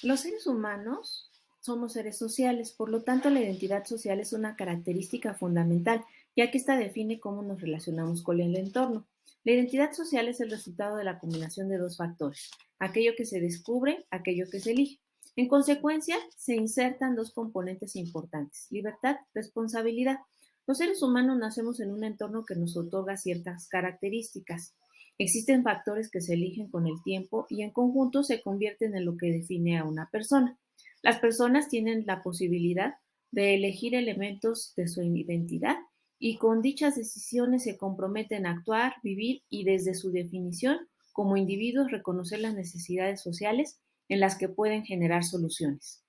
Los seres humanos somos seres sociales, por lo tanto la identidad social es una característica fundamental, ya que esta define cómo nos relacionamos con el entorno. La identidad social es el resultado de la combinación de dos factores, aquello que se descubre, aquello que se elige. En consecuencia, se insertan dos componentes importantes, libertad, responsabilidad. Los seres humanos nacemos en un entorno que nos otorga ciertas características. Existen factores que se eligen con el tiempo y en conjunto se convierten en lo que define a una persona. Las personas tienen la posibilidad de elegir elementos de su identidad y con dichas decisiones se comprometen a actuar, vivir y desde su definición como individuos reconocer las necesidades sociales en las que pueden generar soluciones.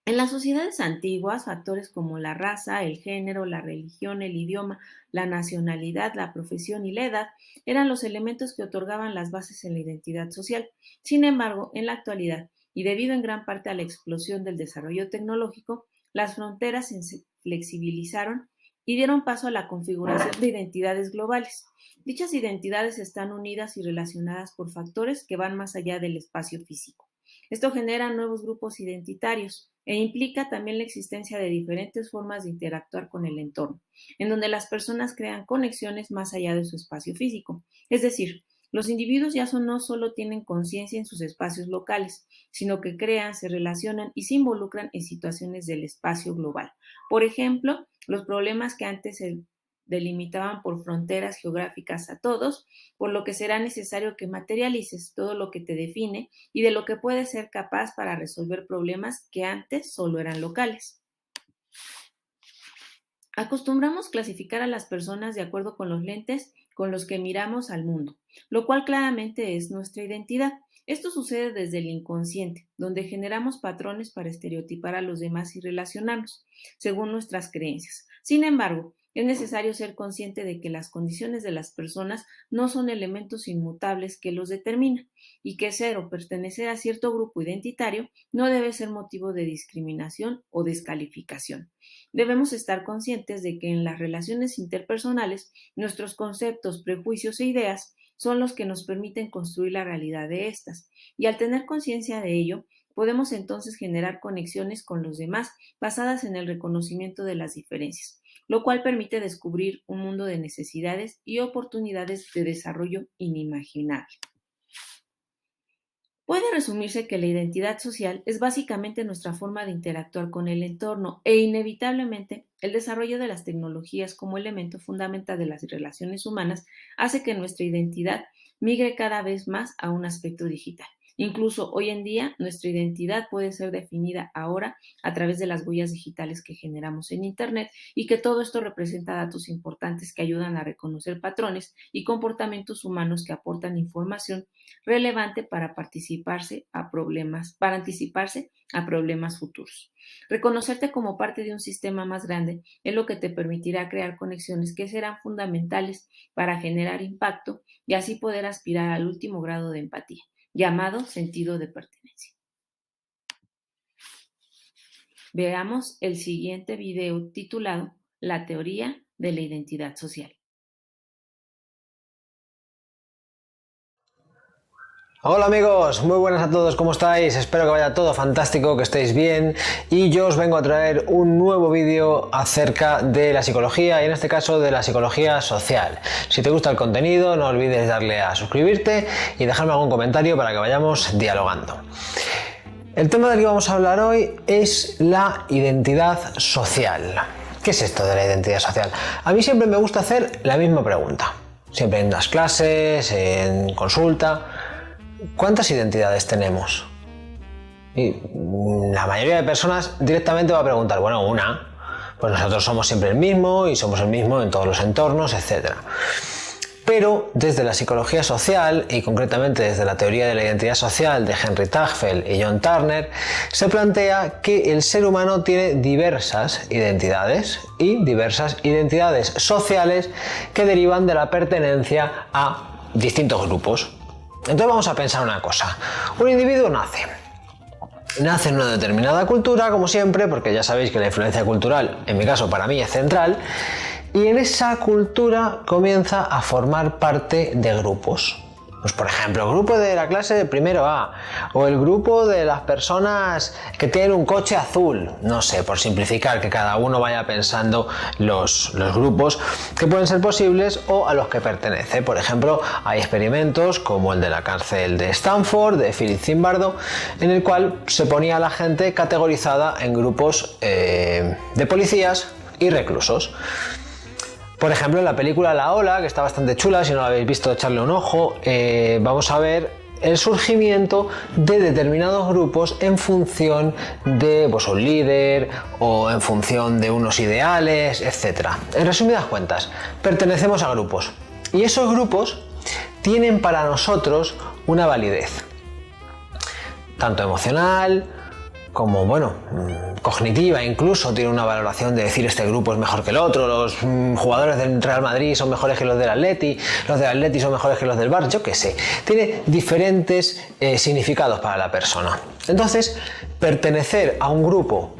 En las sociedades antiguas, factores como la raza, el género, la religión, el idioma, la nacionalidad, la profesión y la edad eran los elementos que otorgaban las bases en la identidad social. Sin embargo, en la actualidad, y debido en gran parte a la explosión del desarrollo tecnológico, las fronteras se flexibilizaron y dieron paso a la configuración de identidades globales. Dichas identidades están unidas y relacionadas por factores que van más allá del espacio físico. Esto genera nuevos grupos identitarios e implica también la existencia de diferentes formas de interactuar con el entorno, en donde las personas crean conexiones más allá de su espacio físico. Es decir, los individuos ya no solo tienen conciencia en sus espacios locales, sino que crean, se relacionan y se involucran en situaciones del espacio global. Por ejemplo, los problemas que antes se delimitaban por fronteras geográficas a todos, por lo que será necesario que materialices todo lo que te define y de lo que puedes ser capaz para resolver problemas que antes solo eran locales. Acostumbramos clasificar a las personas de acuerdo con los lentes con los que miramos al mundo, lo cual claramente es nuestra identidad. Esto sucede desde el inconsciente, donde generamos patrones para estereotipar a los demás y relacionarnos, según nuestras creencias. Sin embargo, es necesario ser consciente de que las condiciones de las personas no son elementos inmutables que los determinan y que ser o pertenecer a cierto grupo identitario no debe ser motivo de discriminación o descalificación. Debemos estar conscientes de que en las relaciones interpersonales nuestros conceptos, prejuicios e ideas son los que nos permiten construir la realidad de estas. Y al tener conciencia de ello, podemos entonces generar conexiones con los demás basadas en el reconocimiento de las diferencias, lo cual permite descubrir un mundo de necesidades y oportunidades de desarrollo inimaginable. Puede resumirse que la identidad social es básicamente nuestra forma de interactuar con el entorno e inevitablemente el desarrollo de las tecnologías como elemento fundamental de las relaciones humanas hace que nuestra identidad migre cada vez más a un aspecto digital. Incluso hoy en día nuestra identidad puede ser definida ahora a través de las huellas digitales que generamos en Internet y que todo esto representa datos importantes que ayudan a reconocer patrones y comportamientos humanos que aportan información relevante para anticiparse a problemas futuros. Reconocerte como parte de un sistema más grande es lo que te permitirá crear conexiones que serán fundamentales para generar impacto y así poder aspirar al último grado de empatía, llamado sentido de pertenencia. Veamos el siguiente video titulado La teoría de la identidad social. Hola amigos, muy buenas a todos, ¿cómo estáis? Espero que vaya todo fantástico, que estéis bien y yo os vengo a traer un nuevo vídeo acerca de la psicología y en este caso de la psicología social. Si te gusta el contenido no olvides darle a suscribirte y dejarme algún comentario para que vayamos dialogando. El tema del que vamos a hablar hoy es la identidad social. ¿Qué es esto de la identidad social? A mí siempre me gusta hacer la misma pregunta, siempre en las clases, en consulta. ¿Cuántas identidades tenemos? Y la mayoría de personas directamente va a preguntar, bueno, una. Pues nosotros somos siempre el mismo y somos el mismo en todos los entornos, etc. Pero desde la psicología social y concretamente desde la teoría de la identidad social de Henry Tajfel y John Turner, se plantea que el ser humano tiene diversas identidades y diversas identidades sociales que derivan de la pertenencia a distintos grupos. Entonces vamos a pensar una cosa. Un individuo nace en una determinada cultura, como siempre, porque ya sabéis que la influencia cultural, en mi caso para mí, es central, y en esa cultura comienza a formar parte de grupos. Pues por ejemplo, el grupo de la clase de primero A o el grupo de las personas que tienen un coche azul, no sé, por simplificar, que cada uno vaya pensando los grupos que pueden ser posibles o a los que pertenece. Por ejemplo, hay experimentos como el de la cárcel de Stanford, de Philip Zimbardo, en el cual se ponía a la gente categorizada en grupos de policías y reclusos. Por ejemplo, en la película La Ola, que está bastante chula, si no la habéis visto, echarle un ojo, vamos a ver el surgimiento de determinados grupos en función de pues, un líder o en función de unos ideales, etc. En resumidas cuentas, pertenecemos a grupos y esos grupos tienen para nosotros una validez, tanto emocional, como cognitiva, incluso tiene una valoración de decir este grupo es mejor que el otro, los jugadores del Real Madrid son mejores que los del Atleti son mejores que los del Barça, yo qué sé, tiene diferentes significados para la persona. Entonces, pertenecer a un grupo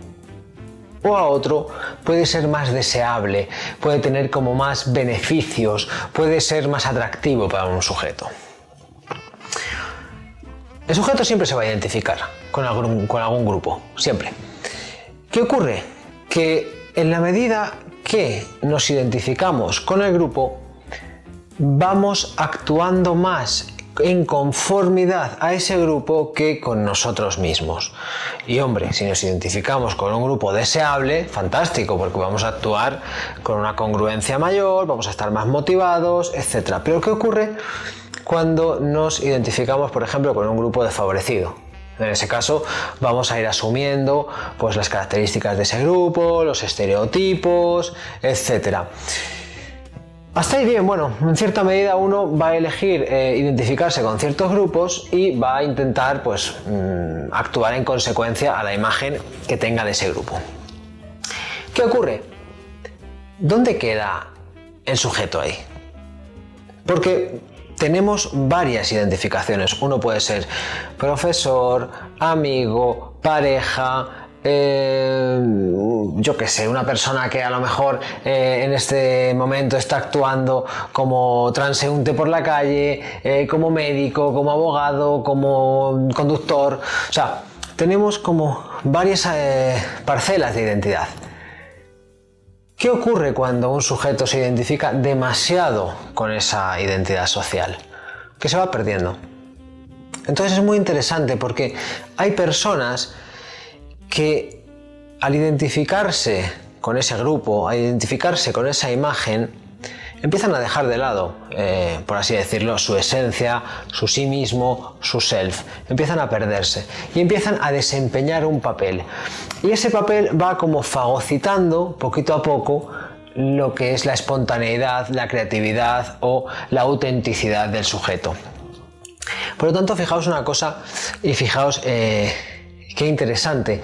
o a otro puede ser más deseable, puede tener como más beneficios, puede ser más atractivo para un sujeto. El sujeto siempre se va a identificar con algún grupo, siempre. ¿Qué ocurre? Que en la medida que nos identificamos con el grupo, vamos actuando más en conformidad a ese grupo que con nosotros mismos. Y hombre, si nos identificamos con un grupo deseable, fantástico, porque vamos a actuar con una congruencia mayor, vamos a estar más motivados, etc. Pero ¿qué ocurre cuando nos identificamos, por ejemplo, con un grupo desfavorecido? En ese caso vamos a ir asumiendo pues, las características de ese grupo, los estereotipos, etc. Hasta ahí bien, bueno, en cierta medida uno va a elegir identificarse con ciertos grupos y va a intentar pues, actuar en consecuencia a la imagen que tenga de ese grupo. ¿Qué ocurre? ¿Dónde queda el sujeto ahí? Porque tenemos varias identificaciones. Uno puede ser profesor, amigo, pareja, yo qué sé, una persona que a lo mejor en este momento está actuando como transeúnte por la calle, como médico, como abogado, como conductor. O sea, tenemos como varias parcelas de identidad. ¿Qué ocurre cuando un sujeto se identifica demasiado con esa identidad social? Que se va perdiendo. Entonces es muy interesante porque hay personas que al identificarse con ese grupo, al identificarse con esa imagen, empiezan a dejar de lado, por así decirlo, su esencia, su sí mismo, su self. Empiezan a perderse y empiezan a desempeñar un papel. Y ese papel va como fagocitando poquito a poco lo que es la espontaneidad, la creatividad o la autenticidad del sujeto. Por lo tanto, fijaos una cosa y fijaos qué interesante,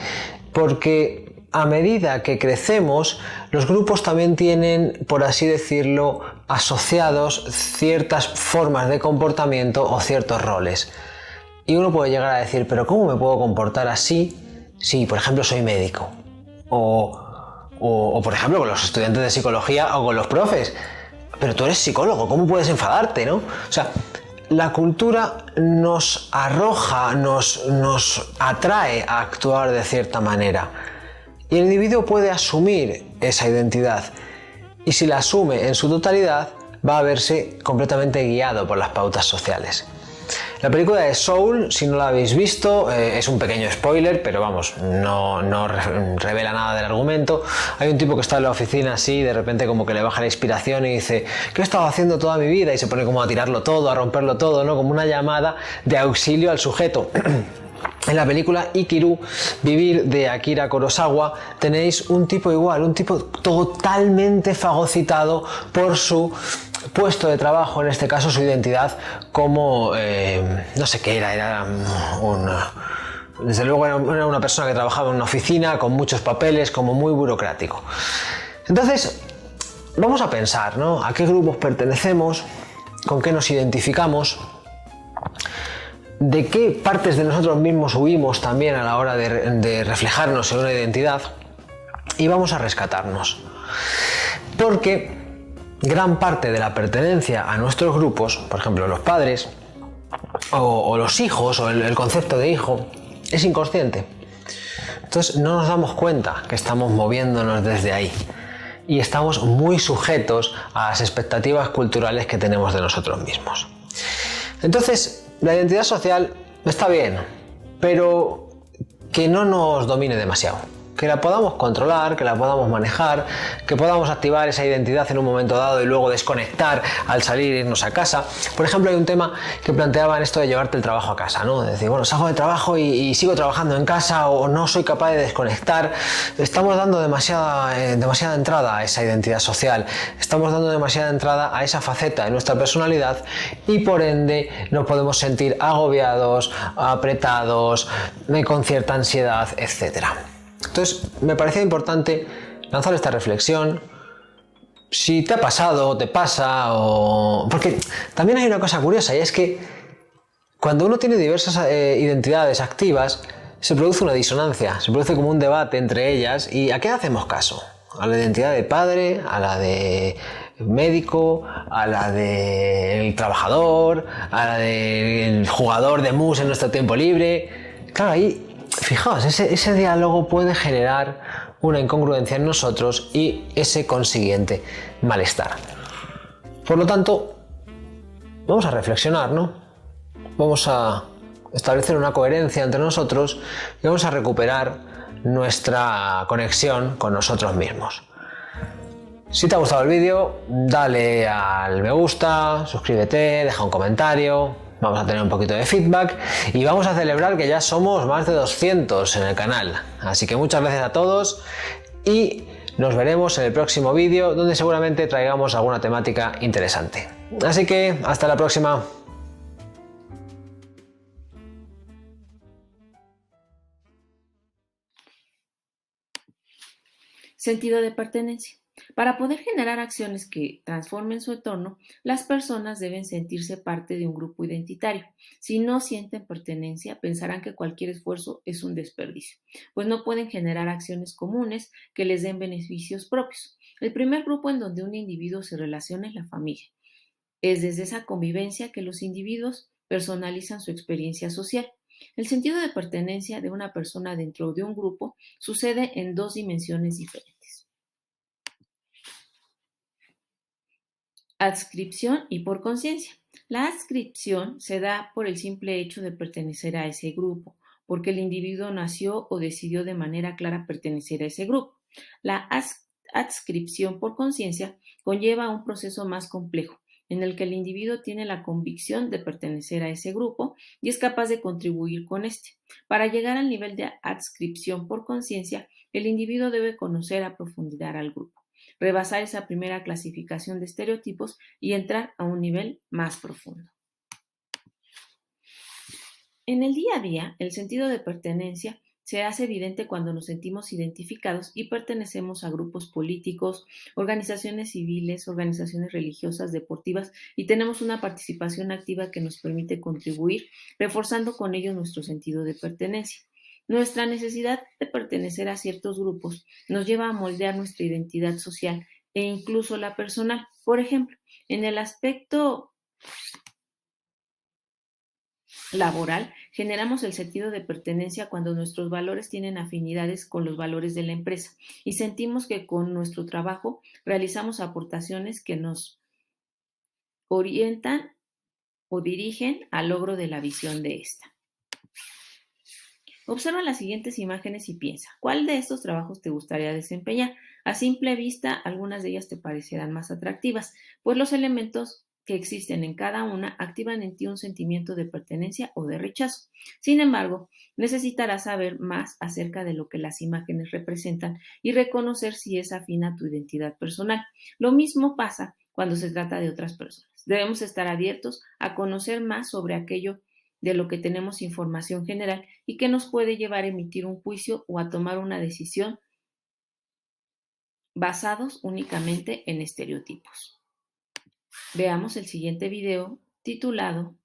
porque a medida que crecemos, los grupos también tienen, por así decirlo, asociados ciertas formas de comportamiento o ciertos roles. Y uno puede llegar a decir, pero ¿cómo me puedo comportar así si, por ejemplo, soy médico? O por ejemplo, con los estudiantes de psicología o con los profes. Pero tú eres psicólogo, ¿cómo puedes enfadarte, no? O sea, la cultura nos arroja, nos atrae a actuar de cierta manera. Y el individuo puede asumir esa identidad. Y si la asume en su totalidad, va a verse completamente guiado por las pautas sociales. La película de Soul, si no la habéis visto, es un pequeño spoiler, pero vamos, no revela nada del argumento. Hay un tipo que está en la oficina así, de repente como que le baja la inspiración y dice, ¿qué he estado haciendo toda mi vida? Y se pone como a tirarlo todo, a romperlo todo, ¿no? Como una llamada de auxilio al sujeto. En la película Ikiru, Vivir, de Akira Kurosawa, tenéis un tipo igual, un tipo totalmente fagocitado por su puesto de trabajo, en este caso su identidad como, no sé qué era desde luego era una persona que trabajaba en una oficina con muchos papeles, como muy burocrático. Entonces, vamos a pensar, ¿no? ¿A qué grupos pertenecemos? ¿Con qué nos identificamos? ¿De qué partes de nosotros mismos huimos también a la hora de reflejarnos en una identidad? Y vamos a rescatarnos. Porque gran parte de la pertenencia a nuestros grupos, por ejemplo los padres, o los hijos, o el concepto de hijo, es inconsciente. Entonces no nos damos cuenta que estamos moviéndonos desde ahí y estamos muy sujetos a las expectativas culturales que tenemos de nosotros mismos. Entonces, la identidad social está bien, pero que no nos domine demasiado. Que la podamos controlar, que la podamos manejar, que podamos activar esa identidad en un momento dado y luego desconectar al salir e irnos a casa. Por ejemplo, hay un tema que planteaban esto de llevarte el trabajo a casa, ¿no? De decir, bueno, salgo de trabajo y sigo trabajando en casa o no soy capaz de desconectar. Estamos dando demasiada entrada a esa identidad social. Estamos dando demasiada entrada a esa faceta de nuestra personalidad y por ende nos podemos sentir agobiados, apretados, con cierta ansiedad, etcétera. Entonces, me parecía importante lanzar esta reflexión. Si te ha pasado, o te pasa, porque también hay una cosa curiosa, y es que cuando uno tiene diversas identidades activas, se produce una disonancia, se produce como un debate entre ellas. ¿Y a qué hacemos caso? ¿A la identidad de padre? ¿A la de médico? ¿A la del trabajador? ¿A la del jugador de mus en nuestro tiempo libre? Claro, ahí... Fijaos, ese diálogo puede generar una incongruencia en nosotros y ese consiguiente malestar. Por lo tanto, vamos a reflexionar, ¿no? Vamos a establecer una coherencia entre nosotros y vamos a recuperar nuestra conexión con nosotros mismos. Si te ha gustado el vídeo, dale al me gusta, suscríbete, deja un comentario. Vamos a tener un poquito de feedback y vamos a celebrar que ya somos más de 200 en el canal. Así que muchas gracias a todos y nos veremos en el próximo vídeo donde seguramente traigamos alguna temática interesante. Así que hasta la próxima. Sentido de pertenencia. Para poder generar acciones que transformen su entorno, las personas deben sentirse parte de un grupo identitario. Si no sienten pertenencia, pensarán que cualquier esfuerzo es un desperdicio, pues no pueden generar acciones comunes que les den beneficios propios. El primer grupo en donde un individuo se relaciona es la familia. Es desde esa convivencia que los individuos personalizan su experiencia social. El sentido de pertenencia de una persona dentro de un grupo sucede en dos dimensiones diferentes. Adscripción y por conciencia. La adscripción se da por el simple hecho de pertenecer a ese grupo, porque el individuo nació o decidió de manera clara pertenecer a ese grupo. La adscripción por conciencia conlleva un proceso más complejo, en el que el individuo tiene la convicción de pertenecer a ese grupo y es capaz de contribuir con este. Para llegar al nivel de adscripción por conciencia, el individuo debe conocer a profundidad al grupo, rebasar esa primera clasificación de estereotipos y entrar a un nivel más profundo. En el día a día, el sentido de pertenencia se hace evidente cuando nos sentimos identificados y pertenecemos a grupos políticos, organizaciones civiles, organizaciones religiosas, deportivas y tenemos una participación activa que nos permite contribuir, reforzando con ello nuestro sentido de pertenencia. Nuestra necesidad de pertenecer a ciertos grupos nos lleva a moldear nuestra identidad social e incluso la personal. Por ejemplo, en el aspecto laboral, generamos el sentido de pertenencia cuando nuestros valores tienen afinidades con los valores de la empresa y sentimos que con nuestro trabajo realizamos aportaciones que nos orientan o dirigen al logro de la visión de esta. Observa las siguientes imágenes y piensa, ¿cuál de estos trabajos te gustaría desempeñar? A simple vista, algunas de ellas te parecerán más atractivas, pues los elementos que existen en cada una activan en ti un sentimiento de pertenencia o de rechazo. Sin embargo, necesitarás saber más acerca de lo que las imágenes representan y reconocer si es afín a tu identidad personal. Lo mismo pasa cuando se trata de otras personas. Debemos estar abiertos a conocer más sobre aquello de lo que tenemos información general y que nos puede llevar a emitir un juicio o a tomar una decisión basados únicamente en estereotipos. Veamos el siguiente video titulado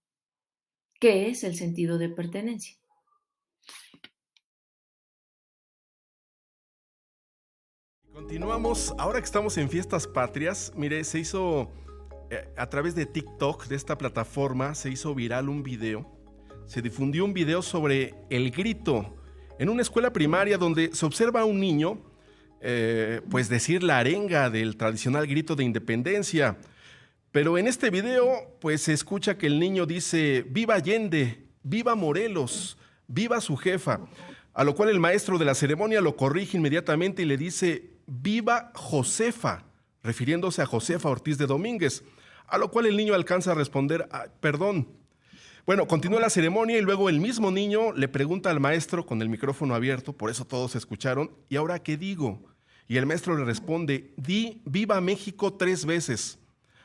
¿Qué es el sentido de pertenencia? Continuamos, ahora que estamos en fiestas patrias, mire, se hizo a través de TikTok, de esta plataforma, se hizo viral un video. Se difundió un video sobre el grito en una escuela primaria donde se observa a un niño pues decir la arenga del tradicional grito de independencia. Pero en este video pues se escucha que el niño dice: ¡Viva Allende! ¡Viva Morelos! ¡Viva su jefa! A lo cual el maestro de la ceremonia lo corrige inmediatamente y le dice: ¡Viva Josefa!, refiriéndose a Josefa Ortiz de Domínguez. A lo cual el niño alcanza a responder: perdón. Bueno, continúa la ceremonia y luego el mismo niño le pregunta al maestro con el micrófono abierto, por eso todos escucharon: ¿y ahora qué digo? Y el maestro le responde: di Viva México 3 veces.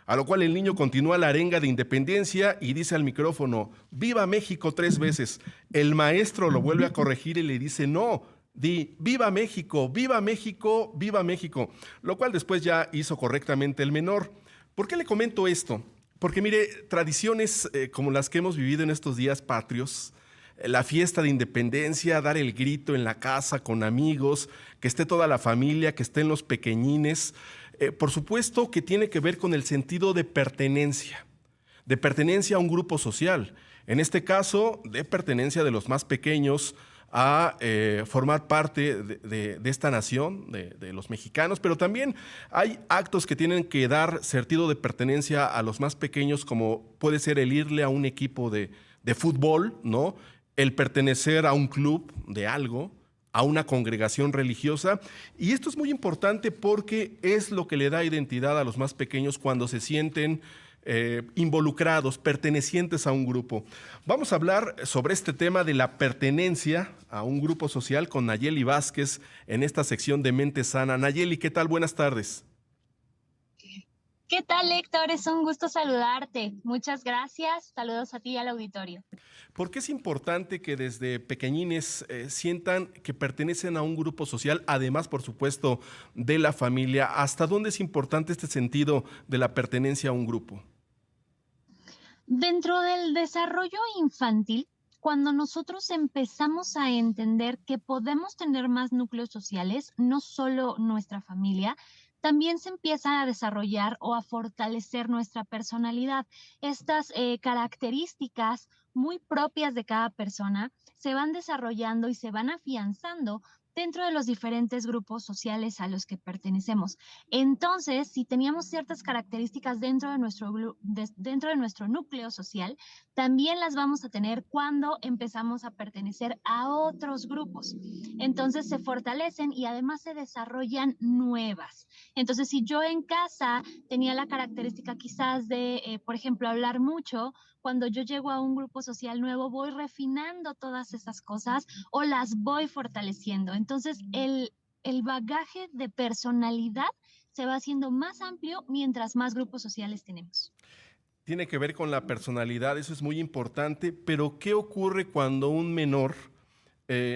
A lo cual el niño continúa la arenga de independencia y dice al micrófono: Viva México 3 veces. El maestro lo vuelve a corregir y le dice: no, di Viva México, Viva México, Viva México. Lo cual después ya hizo correctamente el menor. ¿Por qué le comento esto? Porque mire, tradiciones como las que hemos vivido en estos días patrios, la fiesta de independencia, dar el grito en la casa con amigos, que esté toda la familia, que estén los pequeñines, por supuesto que tiene que ver con el sentido de pertenencia a un grupo social. En este caso, de pertenencia de los más pequeños a formar parte de esta nación, de los mexicanos, pero también hay actos que tienen que dar sentido de pertenencia a los más pequeños, como puede ser el irle a un equipo de fútbol, ¿no? El pertenecer a un club de algo, a una congregación religiosa. Y esto es muy importante porque es lo que le da identidad a los más pequeños cuando se sienten involucrados, pertenecientes a un grupo. Vamos a hablar sobre este tema de la pertenencia a un grupo social con Nayeli Vázquez en esta sección de Mente Sana. Nayeli, ¿qué tal? Buenas tardes. ¿Qué tal, Héctor? Es un gusto saludarte. Muchas gracias. Saludos a ti y al auditorio. ¿Por qué es importante que desde pequeñines sientan que pertenecen a un grupo social, además, por supuesto, de la familia? ¿Hasta dónde es importante este sentido de la pertenencia a un grupo? Dentro del desarrollo infantil, cuando nosotros empezamos a entender que podemos tener más núcleos sociales, no solo nuestra familia, también se empieza a desarrollar o a fortalecer nuestra personalidad. Estas características muy propias de cada persona se van desarrollando y se van afianzando dentro de los diferentes grupos sociales a los que pertenecemos. Entonces, si teníamos ciertas características dentro de nuestro núcleo social, también las vamos a tener cuando empezamos a pertenecer a otros grupos. Entonces se fortalecen y además se desarrollan nuevas. Entonces, si yo en casa tenía la característica quizás de, por ejemplo, hablar mucho, cuando yo llego a un grupo social nuevo, voy refinando todas esas cosas o las voy fortaleciendo. Entonces, el bagaje de personalidad se va haciendo más amplio mientras más grupos sociales tenemos. Tiene que ver con la personalidad, eso es muy importante, pero ¿qué ocurre cuando un menor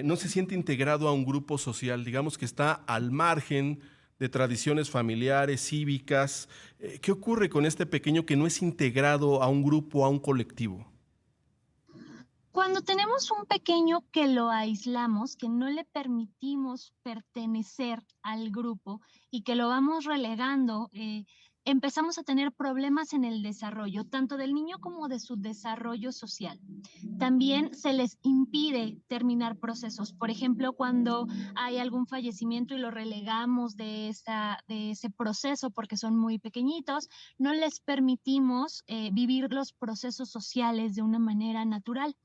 no se siente integrado a un grupo social? Digamos que está al margen de tradiciones familiares, cívicas. ¿Qué ocurre con este pequeño que no es integrado a un grupo, a un colectivo? Cuando tenemos un pequeño que lo aislamos, que no le permitimos pertenecer al grupo y que lo vamos relegando, empezamos a tener problemas en el desarrollo, tanto del niño como de su desarrollo social. También se les impide terminar procesos. Por ejemplo, cuando hay algún fallecimiento y lo relegamos de ese proceso porque son muy pequeñitos, no les permitimos vivir los procesos sociales de una manera natural.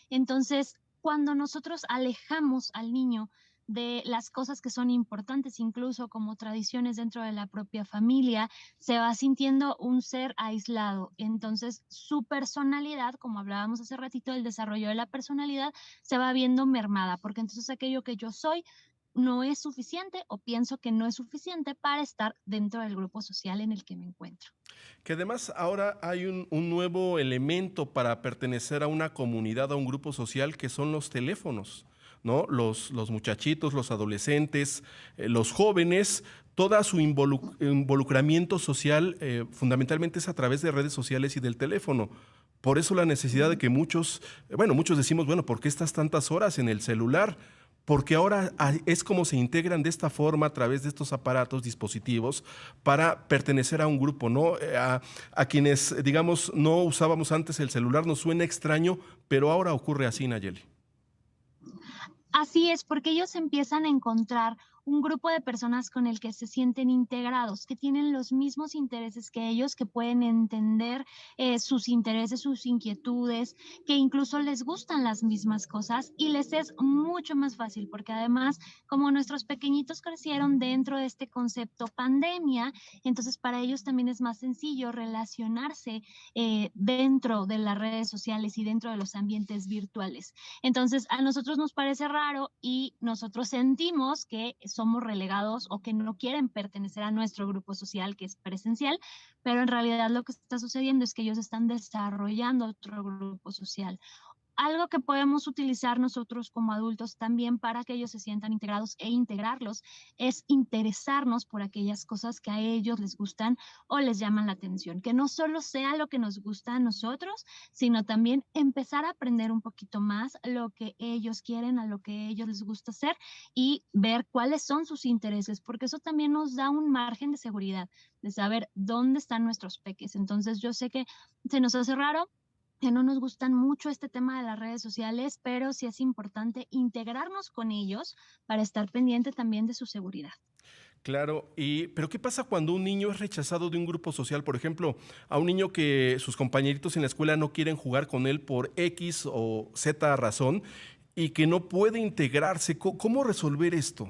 Entonces, cuando nosotros alejamos al niño de las cosas que son importantes, incluso como tradiciones dentro de la propia familia, se va sintiendo un ser aislado. Entonces, su personalidad, como hablábamos hace ratito, el desarrollo de la personalidad se va viendo mermada, porque entonces aquello que yo soy no es suficiente o pienso que no es suficiente para estar dentro del grupo social en el que me encuentro. Que además ahora hay un nuevo elemento para pertenecer a una comunidad, a un grupo social, que son los teléfonos, ¿no? Los muchachitos, los adolescentes, los jóvenes, todo su involucramiento social fundamentalmente es a través de redes sociales y del teléfono. Por eso la necesidad de que muchos decimos, bueno, ¿por qué estás tantas horas en el celular? porque ahora es como se integran de esta forma a través de estos aparatos, dispositivos, para pertenecer a un grupo, ¿no? A quienes, digamos, no usábamos antes el celular, nos suena extraño, pero ahora ocurre así, Nayeli. Así es, porque ellos empiezan a encontrar un grupo de personas con el que se sienten integrados, que tienen los mismos intereses que ellos, que pueden entender sus intereses, sus inquietudes, que incluso les gustan las mismas cosas y les es mucho más fácil, porque además, como nuestros pequeñitos crecieron dentro de este concepto pandemia, entonces para ellos también es más sencillo relacionarse dentro de las redes sociales y dentro de los ambientes virtuales. Entonces, a nosotros nos parece raro y nosotros sentimos que somos relegados o que no quieren pertenecer a nuestro grupo social que es presencial, pero en realidad lo que está sucediendo es que ellos están desarrollando otro grupo social. Algo que podemos utilizar nosotros como adultos también para que ellos se sientan integrados e integrarlos es interesarnos por aquellas cosas que a ellos les gustan o les llaman la atención, que no solo sea lo que nos gusta a nosotros, sino también empezar a aprender un poquito más lo que ellos quieren, a lo que ellos les gusta hacer y ver cuáles son sus intereses, porque eso también nos da un margen de seguridad, de saber dónde están nuestros peques. Entonces yo sé que se nos hace raro, que no nos gustan mucho este tema de las redes sociales, pero sí es importante integrarnos con ellos para estar pendiente también de su seguridad. Claro, pero ¿qué pasa cuando un niño es rechazado de un grupo social? Por ejemplo, a un niño que sus compañeritos en la escuela no quieren jugar con él por X o Z razón y que no puede integrarse. ¿Cómo resolver esto?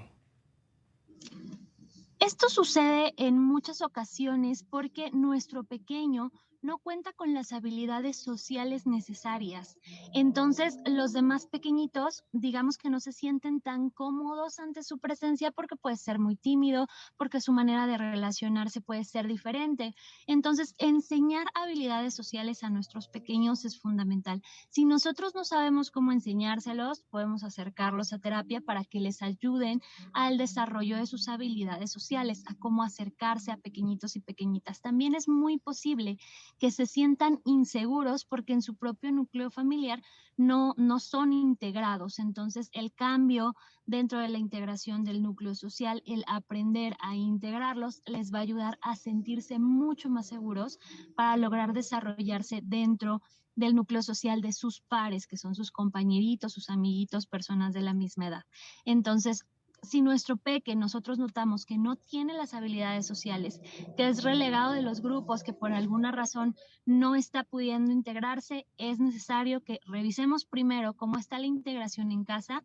Esto sucede en muchas ocasiones porque nuestro pequeño no cuenta con las habilidades sociales necesarias. Entonces, los demás pequeñitos, digamos que no se sienten tan cómodos ante su presencia porque puede ser muy tímido, porque su manera de relacionarse puede ser diferente. Entonces, enseñar habilidades sociales a nuestros pequeños es fundamental. Si nosotros no sabemos cómo enseñárselos, podemos acercarlos a terapia para que les ayuden al desarrollo de sus habilidades sociales, a cómo acercarse a pequeñitos y pequeñitas. También es muy posible que se sientan inseguros porque en su propio núcleo familiar no son integrados. Entonces, el cambio dentro de la integración del núcleo social, el aprender a integrarlos, les va a ayudar a sentirse mucho más seguros para lograr desarrollarse dentro del núcleo social de sus pares, que son sus compañeritos, sus amiguitos, personas de la misma edad. Entonces, si nuestro peque nosotros notamos que no tiene las habilidades sociales, que es relegado de los grupos, que por alguna razón no está pudiendo integrarse, es necesario que revisemos primero cómo está la integración en casa,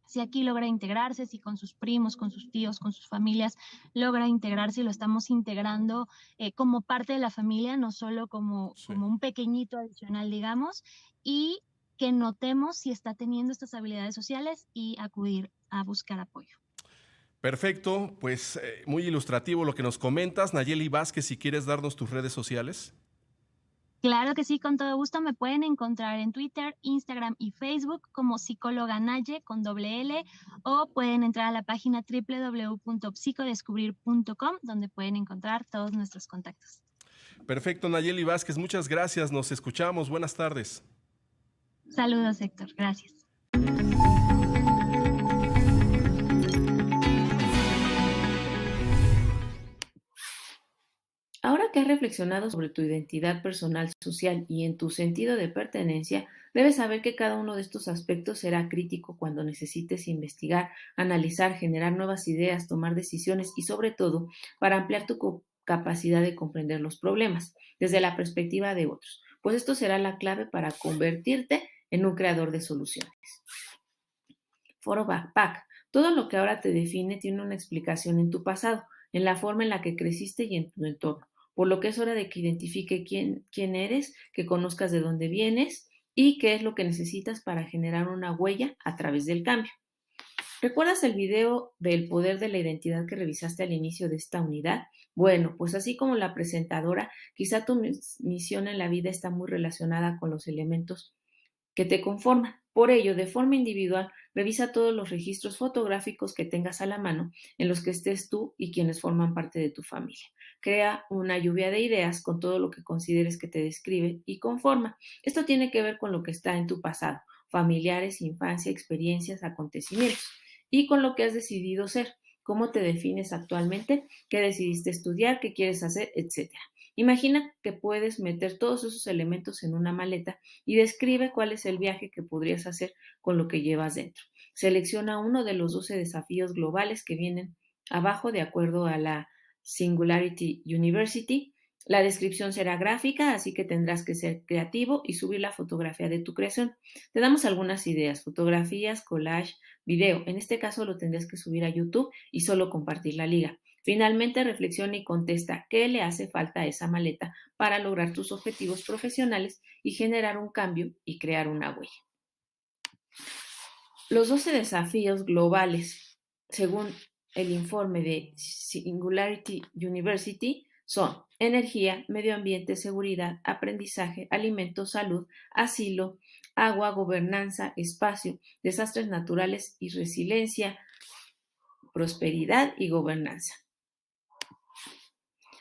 si aquí logra integrarse, si con sus primos, con sus tíos, con sus familias logra integrarse y lo estamos integrando como parte de la familia, no solo Sí. como un pequeñito adicional, digamos, y que notemos si está teniendo estas habilidades sociales y acudir a buscar apoyo. Perfecto, pues muy ilustrativo lo que nos comentas. Nayeli Vázquez, si quieres darnos tus redes sociales. Claro que sí, con todo gusto me pueden encontrar en Twitter, Instagram y Facebook como psicóloga Naye con doble L, o pueden entrar a la página www.psicodescubrir.com donde pueden encontrar todos nuestros contactos. Perfecto, Nayeli Vázquez, muchas gracias. Nos escuchamos. Buenas tardes. Saludos, Héctor. Gracias. Ahora que has reflexionado sobre tu identidad personal, social y en tu sentido de pertenencia, debes saber que cada uno de estos aspectos será crítico cuando necesites investigar, analizar, generar nuevas ideas, tomar decisiones y sobre todo para ampliar tu capacidad de comprender los problemas desde la perspectiva de otros, pues esto será la clave para convertirte en un creador de soluciones. Foro Backpack. Todo lo que ahora te define tiene una explicación en tu pasado, en la forma en la que creciste y en tu entorno, por lo que es hora de que identifique quién eres, que conozcas de dónde vienes y qué es lo que necesitas para generar una huella a través del cambio. ¿Recuerdas el video del poder de la identidad que revisaste al inicio de esta unidad? Bueno, pues así como la presentadora, quizá tu misión en la vida está muy relacionada con los elementos que te conforman. Por ello, de forma individual, revisa todos los registros fotográficos que tengas a la mano en los que estés tú y quienes forman parte de tu familia. Crea una lluvia de ideas con todo lo que consideres que te describe y conforma. Esto tiene que ver con lo que está en tu pasado, familiares, infancia, experiencias, acontecimientos. y con lo que has decidido ser, cómo te defines actualmente, qué decidiste estudiar, qué quieres hacer, etcétera. Imagina que puedes meter todos esos elementos en una maleta y describe cuál es el viaje que podrías hacer con lo que llevas dentro. Selecciona uno de los 12 desafíos globales que vienen abajo de acuerdo a la Singularity University. La descripción será gráfica, así que tendrás que ser creativo y subir la fotografía de tu creación. Te damos algunas ideas: fotografías, collage, video. En este caso lo tendrás que subir a YouTube y solo compartir la liga. Finalmente, reflexiona y contesta qué le hace falta a esa maleta para lograr tus objetivos profesionales y generar un cambio y crear una huella. Los 12 desafíos globales, según el informe de Singularity University, son energía, medio ambiente, seguridad, aprendizaje, alimentos, salud, asilo, agua, gobernanza, espacio, desastres naturales y resiliencia, prosperidad y gobernanza.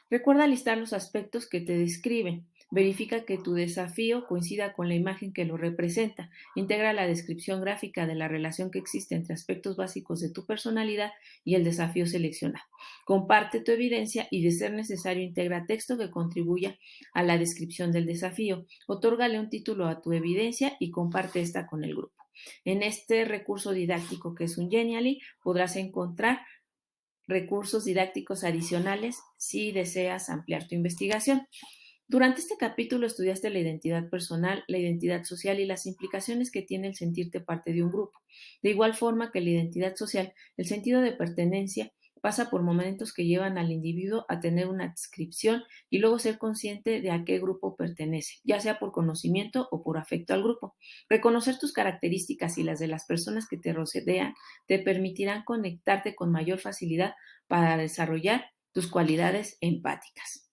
Recuerda listar los aspectos que te describen. Verifica que tu desafío coincida con la imagen que lo representa. Integra la descripción gráfica de la relación que existe entre aspectos básicos de tu personalidad y el desafío seleccionado. Comparte tu evidencia y, de ser necesario, integra texto que contribuya a la descripción del desafío. Otórgale un título a tu evidencia y comparte esta con el grupo. En este recurso didáctico que es un Genially podrás encontrar recursos didácticos adicionales si deseas ampliar tu investigación. Durante este capítulo estudiaste la identidad personal, la identidad social y las implicaciones que tiene el sentirte parte de un grupo. De igual forma que la identidad social, el sentido de pertenencia pasa por momentos que llevan al individuo a tener una adscripción y luego ser consciente de a qué grupo pertenece, ya sea por conocimiento o por afecto al grupo. Reconocer tus características y las de las personas que te rodean te permitirán conectarte con mayor facilidad para desarrollar tus cualidades empáticas.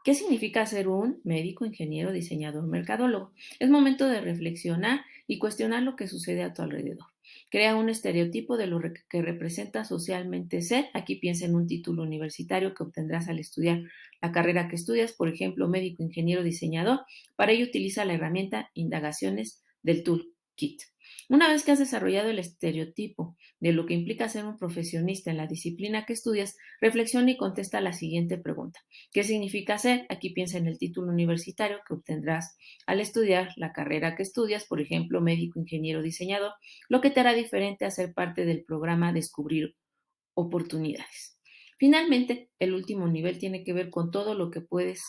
¿Qué significa ser un médico, ingeniero, diseñador, mercadólogo? Es momento de reflexionar y cuestionar lo que sucede a tu alrededor. Crea un estereotipo de lo que representa socialmente ser. Aquí piensa en un título universitario que obtendrás al estudiar la carrera que estudias, por ejemplo, médico, ingeniero, diseñador. Para ello utiliza la herramienta Indagaciones del Toolkit. Una vez que has desarrollado el estereotipo de lo que implica ser un profesionista en la disciplina que estudias, reflexiona y contesta la siguiente pregunta. ¿Qué significa ser? Aquí piensa en el título universitario que obtendrás al estudiar la carrera que estudias, por ejemplo, médico, ingeniero, diseñador, lo que te hará diferente a ser parte del programa Descubrir Oportunidades. Finalmente, el último nivel tiene que ver con todo lo que puedes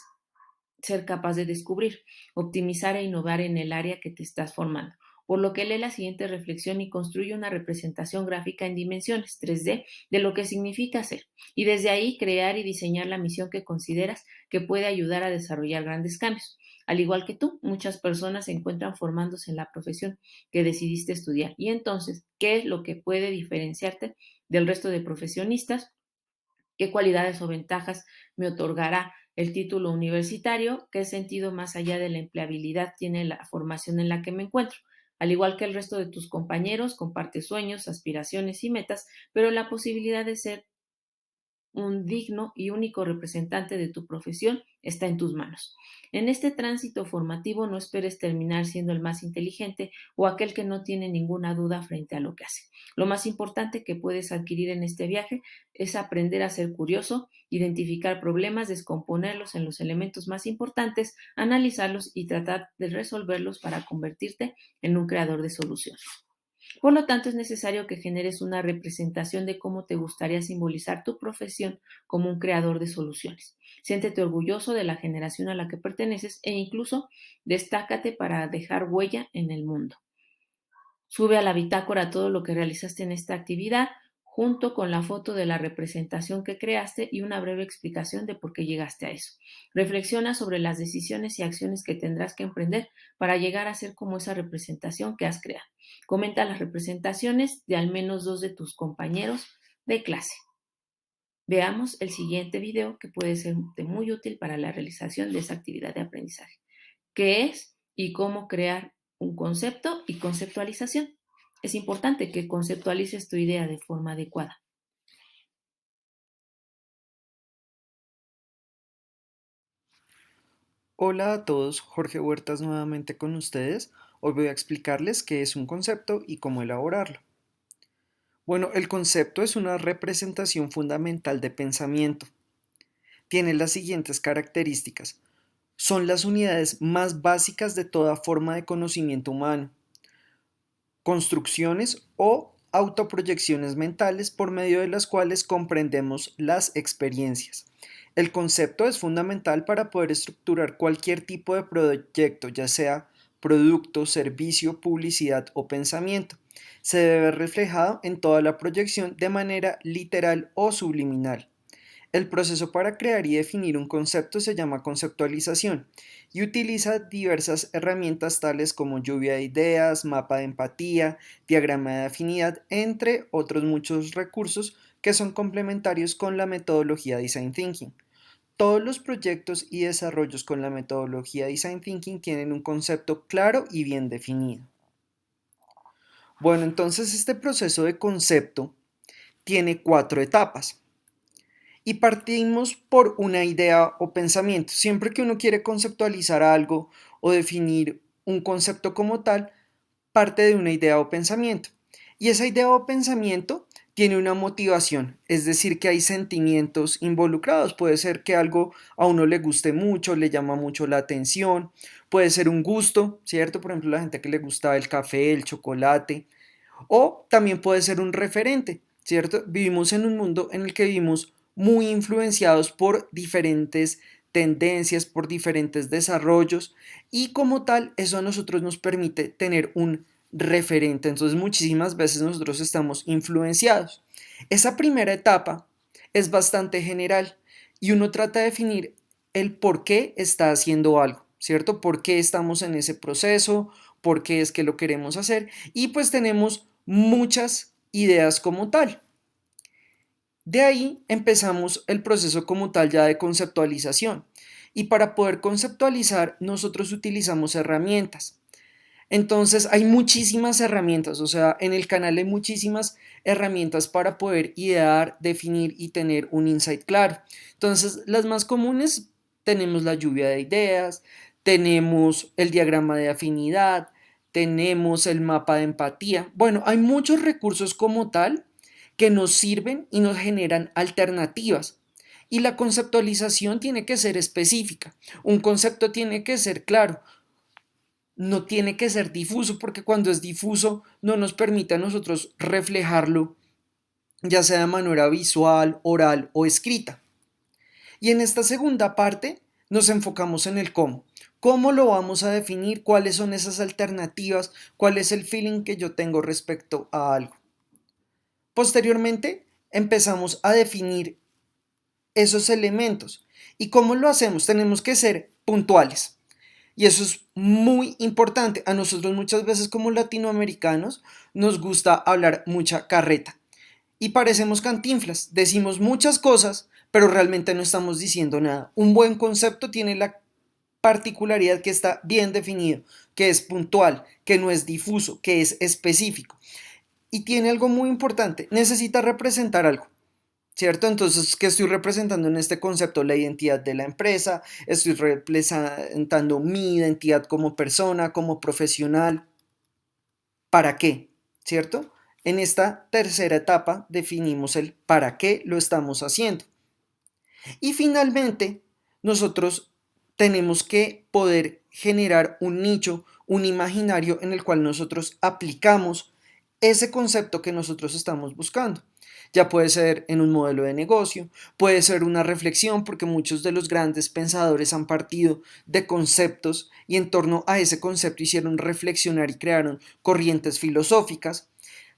ser capaz de descubrir, optimizar e innovar en el área que te estás formando. Por lo que lee la siguiente reflexión y construye una representación gráfica en dimensiones 3D de lo que significa ser, y desde ahí crear y diseñar la misión que consideras que puede ayudar a desarrollar grandes cambios. Al igual que tú, muchas personas se encuentran formándose en la profesión que decidiste estudiar. Y entonces, ¿qué es lo que puede diferenciarte del resto de profesionistas? ¿Qué cualidades o ventajas me otorgará el título universitario? ¿Qué sentido más allá de la empleabilidad tiene la formación en la que me encuentro? Al igual que el resto de tus compañeros, compartes sueños, aspiraciones y metas, pero la posibilidad de ser un digno y único representante de tu profesión está en tus manos. En este tránsito formativo no esperes terminar siendo el más inteligente o aquel que no tiene ninguna duda frente a lo que hace. Lo más importante que puedes adquirir en este viaje es aprender a ser curioso, identificar problemas, descomponerlos en los elementos más importantes, analizarlos y tratar de resolverlos para convertirte en un creador de soluciones. Por lo tanto, es necesario que generes una representación de cómo te gustaría simbolizar tu profesión como un creador de soluciones. Siéntete orgulloso de la generación a la que perteneces e incluso destácate para dejar huella en el mundo. Sube a la bitácora todo lo que realizaste en esta actividad, junto con la foto de la representación que creaste y una breve explicación de por qué llegaste a eso. Reflexiona sobre las decisiones y acciones que tendrás que emprender para llegar a ser como esa representación que has creado. Comenta las representaciones de al menos 2 de tus compañeros de clase. Veamos el siguiente video que puede ser muy útil para la realización de esa actividad de aprendizaje. ¿Qué es y cómo crear un concepto y conceptualización? Es importante que conceptualices tu idea de forma adecuada. Hola a todos, Jorge Huertas nuevamente con ustedes. Hoy voy a explicarles qué es un concepto y cómo elaborarlo. Bueno, el concepto es una representación fundamental de pensamiento. Tiene las siguientes características. Son las unidades más básicas de toda forma de conocimiento humano. Construcciones o autoproyecciones mentales por medio de las cuales comprendemos las experiencias. El concepto es fundamental para poder estructurar cualquier tipo de proyecto, ya sea producto, servicio, publicidad o pensamiento. Se debe ver reflejado en toda la proyección de manera literal o subliminal. El proceso para crear y definir un concepto se llama conceptualización y utiliza diversas herramientas tales como lluvia de ideas, mapa de empatía, diagrama de afinidad, entre otros muchos recursos que son complementarios con la metodología Design Thinking. Todos los proyectos y desarrollos con la metodología Design Thinking tienen un concepto claro y bien definido. Bueno, entonces este proceso de concepto tiene 4 etapas. Y partimos por una idea o pensamiento. Siempre que uno quiere conceptualizar algo o definir un concepto como tal, parte de una idea o pensamiento. Y esa idea o pensamiento tiene una motivación, es decir, que hay sentimientos involucrados. Puede ser que algo a uno le guste mucho, le llama mucho la atención, puede ser un gusto, ¿cierto? Por ejemplo, la gente que le gusta el café, el chocolate, o también puede ser un referente, ¿cierto? Vivimos en un mundo en el que vivimos muy influenciados por diferentes tendencias, por diferentes desarrollos y como tal eso a nosotros nos permite tener un referente. Entonces muchísimas veces nosotros estamos influenciados. Esa primera etapa es bastante general y uno trata de definir el por qué está haciendo algo, ¿cierto? ¿Por qué estamos en ese proceso? ¿Por qué es que lo queremos hacer? Y pues tenemos muchas ideas como tal. De ahí empezamos el proceso como tal ya de conceptualización. Y para poder conceptualizar nosotros utilizamos herramientas. Entonces hay muchísimas herramientas, o sea, en el canal hay muchísimas herramientas para poder idear, definir y tener un insight claro. Entonces las más comunes tenemos la lluvia de ideas, tenemos el diagrama de afinidad, tenemos el mapa de empatía. Bueno, hay muchos recursos como tal que nos sirven y nos generan alternativas. Y la conceptualización tiene que ser específica. Un concepto tiene que ser claro. No tiene que ser difuso porque cuando es difuso no nos permite a nosotros reflejarlo, ya sea de manera visual, oral o escrita. Y en esta segunda parte nos enfocamos en el cómo. ¿Cómo lo vamos a definir? ¿Cuáles son esas alternativas? ¿Cuál es el feeling que yo tengo respecto a algo? Posteriormente, empezamos a definir esos elementos. ¿Y cómo lo hacemos? Tenemos que ser puntuales. Y eso es muy importante. A nosotros muchas veces como latinoamericanos nos gusta hablar mucha carreta. Y parecemos cantinflas. Decimos muchas cosas, pero realmente no estamos diciendo nada. Un buen concepto tiene la particularidad que está bien definido, que es puntual, que no es difuso, que es específico. Y tiene algo muy importante, necesita representar algo, ¿cierto? Entonces, ¿qué estoy representando en este concepto? La identidad de la empresa, estoy representando mi identidad como persona, como profesional. ¿Para qué? ¿Cierto? En esta tercera etapa definimos el para qué lo estamos haciendo. Y finalmente, nosotros tenemos que poder generar un nicho, un imaginario en el cual nosotros aplicamos ese concepto que nosotros estamos buscando. Ya puede ser en un modelo de negocio, puede ser una reflexión, porque muchos de los grandes pensadores han partido de conceptos y en torno a ese concepto hicieron reflexionar y crearon corrientes filosóficas.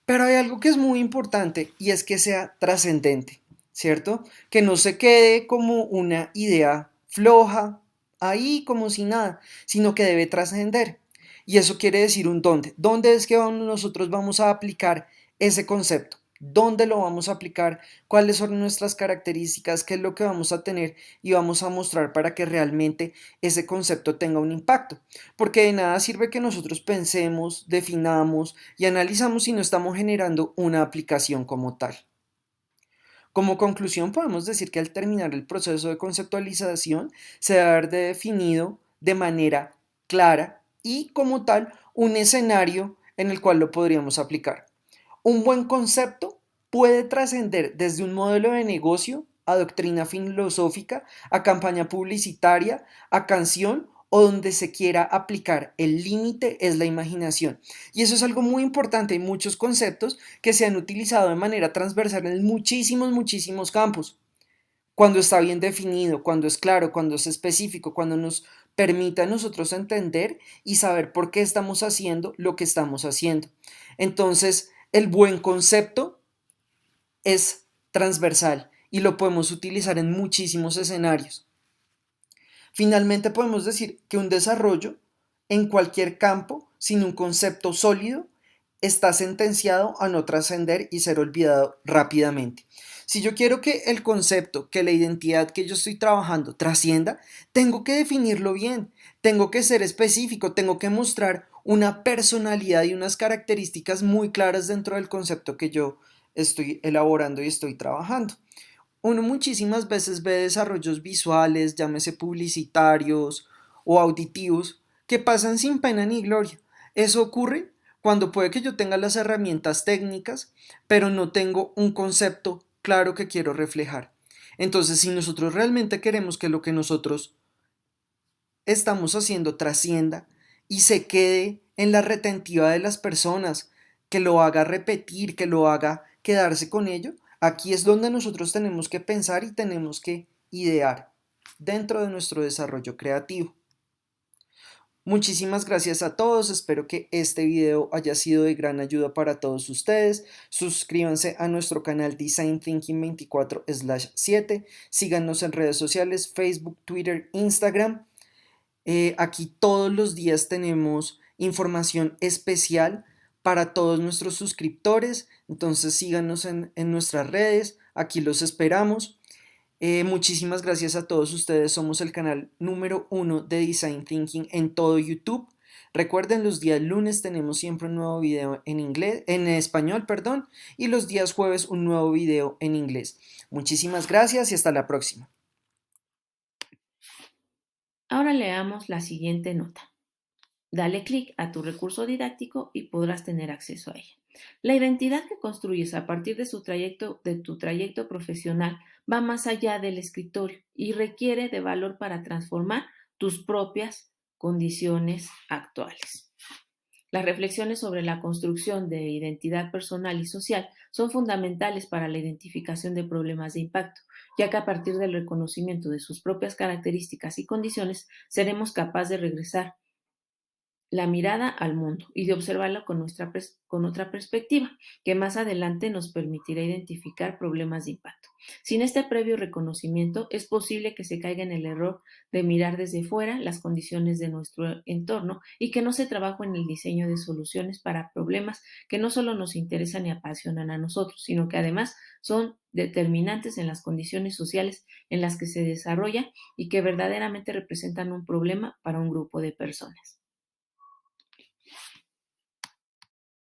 Pero hay algo que es muy importante y es que sea trascendente, ¿cierto? Que no se quede como una idea floja, ahí como si nada, sino que debe trascender. Y eso quiere decir un dónde. ¿Dónde es que nosotros vamos a aplicar ese concepto? ¿Dónde lo vamos a aplicar? ¿Cuáles son nuestras características? ¿Qué es lo que vamos a tener? Y vamos a mostrar para que realmente ese concepto tenga un impacto. Porque de nada sirve que nosotros pensemos, definamos y analicamos si no estamos generando una aplicación como tal. Como conclusión, podemos decir que al terminar el proceso de conceptualización se debe haber definido de manera clara y como tal un escenario en el cual lo podríamos aplicar. Un buen concepto puede trascender desde un modelo de negocio a doctrina filosófica, a campaña publicitaria, a canción o donde se quiera aplicar. El límite es la imaginación. Y eso es algo muy importante. Hay muchos conceptos que se han utilizado de manera transversal en muchísimos campos. Cuando está bien definido, cuando es claro, cuando es específico, cuando nos permite a nosotros entender y saber por qué estamos haciendo lo que estamos haciendo. Entonces, el buen concepto es transversal y lo podemos utilizar en muchísimos escenarios. Finalmente, podemos decir que un desarrollo en cualquier campo sin un concepto sólido está sentenciado a no trascender y ser olvidado rápidamente. Si yo quiero que el concepto, que la identidad que yo estoy trabajando trascienda, tengo que definirlo bien, tengo que ser específico, tengo que mostrar una personalidad y unas características muy claras dentro del concepto que yo estoy elaborando y estoy trabajando. Uno muchísimas veces ve desarrollos visuales, llámese publicitarios o auditivos, que pasan sin pena ni gloria. Eso ocurre cuando puede que yo tenga las herramientas técnicas, pero no tengo un concepto claro que quiero reflejar. Entonces, si nosotros realmente queremos que lo que nosotros estamos haciendo trascienda y se quede en la retentiva de las personas, que lo haga repetir, que lo haga quedarse con ello, aquí es donde nosotros tenemos que pensar y tenemos que idear dentro de nuestro desarrollo creativo. Muchísimas gracias a todos, espero que este video haya sido de gran ayuda para todos ustedes. Suscríbanse a nuestro canal Design Thinking 24/7, síganos en redes sociales, Facebook, Twitter, Instagram. Aquí todos los días tenemos información especial para todos nuestros suscriptores, entonces síganos en nuestras redes, aquí los esperamos. Muchísimas gracias a todos ustedes, somos el canal número 1 de Design Thinking en todo YouTube. Recuerden, los días lunes tenemos siempre un nuevo video en español, perdón, y los días jueves un nuevo video en inglés. Muchísimas gracias y hasta la próxima. Ahora leamos la siguiente nota. Dale clic a tu recurso didáctico y podrás tener acceso a ella. La identidad que construyes a partir de tu trayecto profesional va más allá del escritorio y requiere de valor para transformar tus propias condiciones actuales. Las reflexiones sobre la construcción de identidad personal y social son fundamentales para la identificación de problemas de impacto, ya que a partir del reconocimiento de sus propias características y condiciones seremos capaces de regresar la mirada al mundo y de observarlo con otra perspectiva, que más adelante nos permitirá identificar problemas de impacto. Sin este previo reconocimiento, es posible que se caiga en el error de mirar desde fuera las condiciones de nuestro entorno y que no se trabaje en el diseño de soluciones para problemas que no solo nos interesan y apasionan a nosotros, sino que además son determinantes en las condiciones sociales en las que se desarrolla y que verdaderamente representan un problema para un grupo de personas.